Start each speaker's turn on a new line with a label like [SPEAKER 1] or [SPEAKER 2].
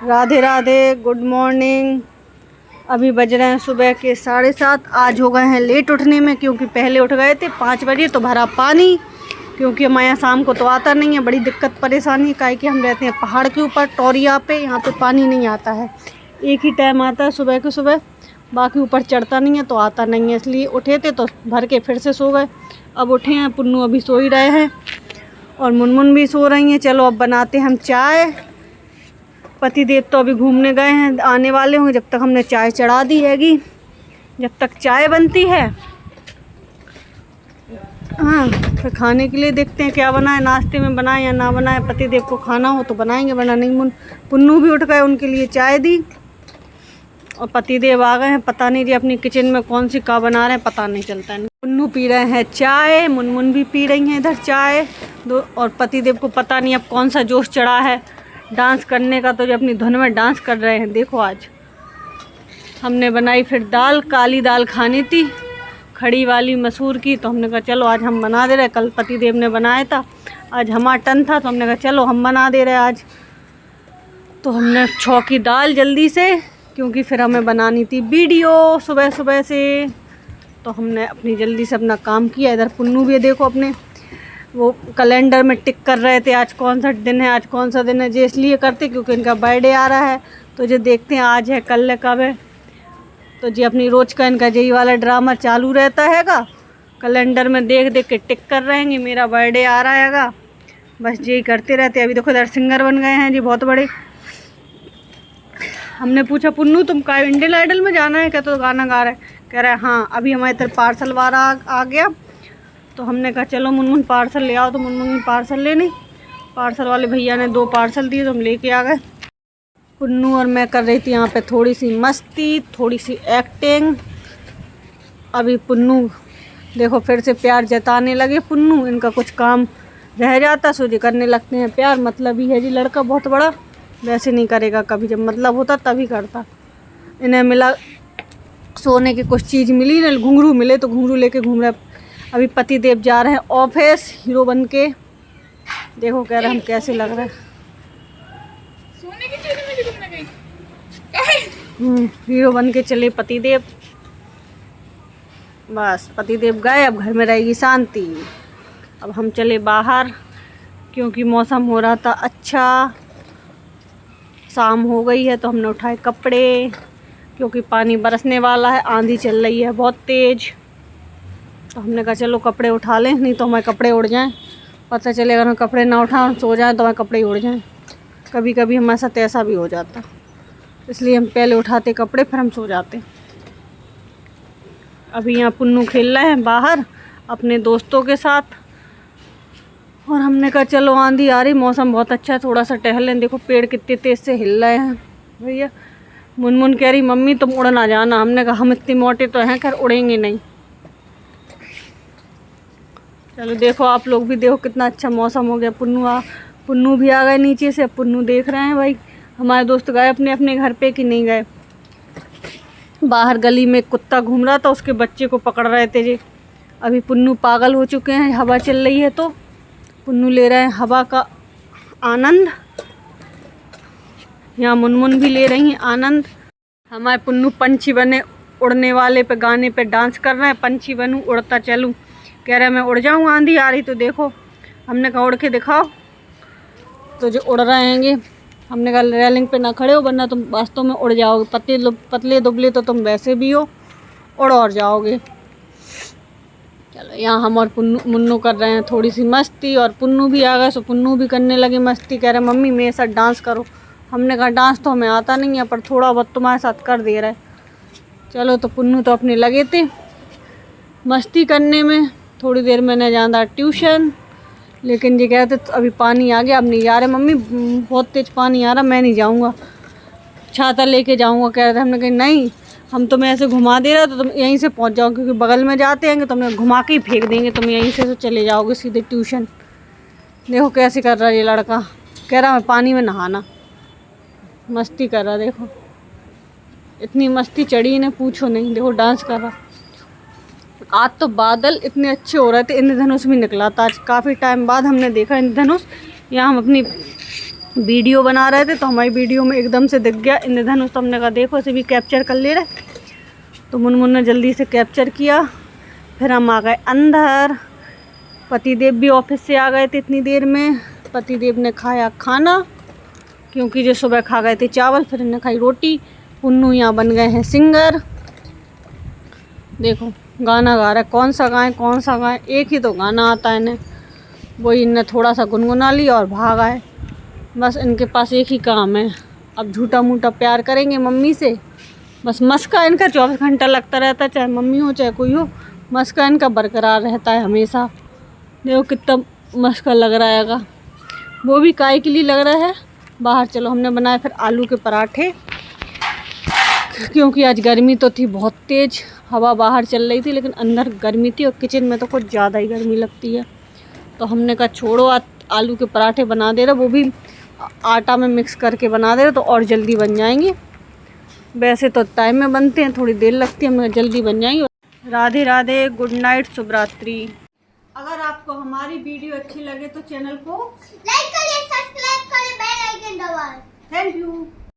[SPEAKER 1] Radhe Radhe, good morning. अभी बज रहे हैं सुबह के 7:30। आज हो गए हैं लेट उठने में, क्योंकि पहले उठ गए थे 5 बजे तो भरा पानी, क्योंकि हमारे यहाँ शाम को तो आता नहीं है। बड़ी दिक्कत परेशानी, काहे कि हम रहते हैं पहाड़ के ऊपर टोरिया पे, यहाँ पे पानी नहीं आता है। एक ही टाइम आता है सुबह के सुबह, बाकी ऊपर चढ़ता नहीं है तो आता नहीं है। इसलिए उठे थे तो भर के फिर से सो गए। अब उठे हैं, पुन्नू अभी सो ही रहे हैं और मुनमुन भी सो रही हैं। चलो अब बनाते हैं हम चाय। पतिदेव तो अभी घूमने गए हैं, आने वाले होंगे। जब तक हमने चाय चढ़ा दी हैगी, जब तक चाय बनती है। हाँ, फिर खाने के लिए देखते हैं क्या बनाए, नाश्ते में बनाए या ना बनाए। पतिदेव को खाना हो तो बनाएंगे, वरना नहीं। पुन्नू भी उठ गए, उनके लिए चाय दी और पतिदेव आ गए हैं। पता नहीं जी अपनी किचन में कौन सी का बना रहे हैं, पता नहीं चलता है। पुन्नू पी रहे हैं चाय, मुनमुन भी पी रही हैं इधर चाय दो। और पतिदेव को पता नहीं अब कौन सा जोश चढ़ा है डांस करने का, तो जो अपनी धुन में डांस कर रहे हैं। देखो आज हमने बनाई फिर दाल, काली दाल खानी थी, खड़ी वाली मसूर की, तो हमने कहा चलो आज हम बना दे रहे। कल पतिदेव ने बनाया था, आज हमारा टन था तो हमने कहा चलो हम बना दे रहे आज। तो हमने छौंकी दाल जल्दी से, क्योंकि फिर हमें बनानी थी वीडियो सुबह सुबह से, तो हमने अपनी जल्दी से अपना काम किया। इधर पुन्नू भी देखो अपने वो कैलेंडर में टिक कर रहे थे आज कौन सा दिन है, आज कौन सा दिन है। जो इसलिए करते क्योंकि इनका बर्थडे आ रहा है, तो जो देखते हैं आज है कल है कब है। तो जी अपनी रोज़ का इनका यही वाला ड्रामा चालू रहता हैगा, कैलेंडर में देख देख के टिक कर रहेंगे मेरा बर्थडे आ रहा हैगा, बस यही करते रहते। अभी देखो इधर सिंगर बन गए हैं जी बहुत बड़े। हमने पूछा पुन्नू तुम का इंडियन आइडल में जाना है क्या, तो गाना गा रहे हैं। कह रहा है हाँ, अभी हमारे इधर पार्सल वाला आ गया, तो हमने कहा चलो मुनमुन पार्सल ले आओ। तो मुनमुन पार्सल लेने, पार्सल वाले भैया ने 2 पार्सल दिए तो हम लेके आ गए। पुन्नू और मैं कर रही थी यहाँ पे थोड़ी सी मस्ती, थोड़ी सी एक्टिंग। अभी पुन्नू देखो फिर से प्यार जताने लगे। पुन्नू इनका कुछ काम रह जाता सो जी करने लगते हैं प्यार। मतलब ही है जी लड़का बहुत बड़ा, वैसे नहीं करेगा कभी, जब मतलब होता तभी करता। इन्हें मिला सोने की कुछ चीज़ मिली ना, घुंघरू मिले तो घुंघरू लेके घूम रहे। अभी पतिदेव जा रहे हैं ऑफिस हीरो बन के। देखो कह रहे हम कैसे लग रहे हैं,
[SPEAKER 2] सोने की चीज़ में घूमने गई।
[SPEAKER 1] हीरो बन के चले पतिदेव। बस पतिदेव गए, अब घर में रहेगी शांति। अब हम चले बाहर, क्योंकि मौसम हो रहा था अच्छा, शाम हो गई है। तो हमने उठाए कपड़े, क्योंकि पानी बरसने वाला है, आंधी चल रही है बहुत तेज़। तो हमने कहा चलो कपड़े उठा लें, नहीं तो हमारे कपड़े उड़ जाएं। पता चले अगर हम कपड़े ना उठाएं सो जाएं तो हमारे कपड़े उड़ जाएं। कभी कभी हमारे साथ ऐसा भी हो जाता, इसलिए हम पहले उठाते कपड़े फिर हम सो जाते। अभी यहाँ पुन्नू खेल रहे हैं बाहर अपने दोस्तों के साथ, और हमने कहा चलो आंधी आ रही, मौसम बहुत अच्छा है, थोड़ा सा टहलें। देखो पेड़ कितने तेज़ से हिल रहे हैं भैया। मुनमुन कह रही मम्मी तुम उड़ ना जाना। हमने कहा हम इतने मोटे तो हैं, खैर उड़ेंगे नहीं। चलो देखो आप लोग भी देखो कितना अच्छा मौसम हो गया। पुन्नू भी आ गए नीचे से। पुन्नू देख रहे हैं भाई हमारे दोस्त गए अपने अपने घर पे कि नहीं गए। बाहर गली में कुत्ता घूम रहा था, उसके बच्चे को पकड़ रहे थे जी। अभी पुन्नू पागल हो चुके हैं, हवा चल रही है तो पुन्नू ले रहे हैं हवा का आनंद। यहाँ मुनमुन भी ले रही हैं आनंद। हमारे पुन्नू पंछी बने, उड़ने वाले पे गाने पे डांस कर रहे हैं। पंछी बनूँ उड़ता चलूँ, कह रहा है मैं उड़ जाऊँ, आंधी आ रही तो देखो। हमने कहा उड़ के दिखाओ, तो जो उड़ रहे हैंगे। हमने कहा रेलिंग पे ना खड़े हो, वरना तुम वास्तव में उड़ जाओगे। पतले दुबले तो तुम वैसे भी हो, उड़ और जाओगे। चलो यहाँ हम और मुन्नू कर रहे हैं थोड़ी सी मस्ती, और पुन्नू भी आ गए, सो पुन्नू भी करने लगे मस्ती। कह रहे मम्मी मेरे साथ डांस करो। हमने कहा डांस तो हमें आता नहीं है, पर थोड़ा बहुत तुम्हारे साथ कर दे रहे। चलो तो पुन्नू तो अपने लगे थे मस्ती करने में। थोड़ी देर मैंने जाना ट्यूशन, लेकिन ये कहते तो अभी पानी आ गया, अब नहीं जा रहे मम्मी, बहुत तेज़ पानी आ रहा, मैं नहीं जाऊँगा, छाता लेके जाऊँगा। कह रहे थे, हमने कहा नहीं, हम तुम्हें ऐसे घुमा दे रहे हो तो तुम यहीं से पहुँच जाओ, क्योंकि बगल में जाते हैं तो तुम्हें घुमा के ही फेंक देंगे, तुम यहीं से तो चले जाओगे सीधे ट्यूशन। देखो कैसे कर रहा है ये लड़का, कह रहा मैं पानी में नहाना, मस्ती कर रहा। देखो इतनी मस्ती चढ़ी इन्हें पूछो नहीं। देखो डांस कर रहा। आज तो बादल इतने अच्छे हो रहे थे, इंद्रधनुष भी निकला था आज, काफ़ी टाइम बाद हमने देखा इंद्रधनुष। यहाँ हम अपनी वीडियो बना रहे थे तो हमारी वीडियो में एकदम से दिख गया इंद्रधनुष। तो हमने कहा देखो इसे भी कैप्चर कर ले रहे, तो मुनमुन ने जल्दी से कैप्चर किया। फिर हम आ गए अंदर। पतिदेव भी ऑफिस से आ गए थे इतनी देर में। पतिदेव ने खाया खाना, क्योंकि जो सुबह खा गए थे चावल, फिर इन्हें खाई रोटी। पुन्नू यहाँ बन गए हैं सिंगर। देखो गाना गा रहा है, कौन सा गाएं कौन सा गाएं, एक ही तो गाना आता है इन्हें, वही इन्हें थोड़ा सा गुनगुना लिया और भाग आए। बस इनके पास एक ही काम है, अब झूठा मूठा प्यार करेंगे मम्मी से। बस मस्का इनका 24 घंटा लगता रहता है, चाहे मम्मी हो चाहे कोई हो, मस्का इनका बरकरार रहता है हमेशा। देखो कितना मस्का लग रहा है। वो भी काय के लिए लग रहा है बाहर। चलो हमने बनाए फिर आलू के पराठे, क्योंकि आज गर्मी तो थी बहुत तेज़, हवा बाहर चल रही थी लेकिन अंदर गर्मी थी और किचन में तो कुछ ज़्यादा ही गर्मी लगती है। तो हमने कहा छोड़ो, आलू के पराठे बना दे रहे, वो भी आटा में मिक्स करके बना दे रहे तो और जल्दी बन जाएंगे। वैसे तो टाइम में बनते हैं, थोड़ी देर लगती है, हमें जल्दी बन जाएंगे। राधे राधे, गुड नाइट, शुभ रात्रि। अगर आपको हमारी वीडियो अच्छी लगे तो चैनल को
[SPEAKER 3] लाइक करिए, सब्सक्राइब करिए, बेल आइकन दबाएं।
[SPEAKER 1] Thank you.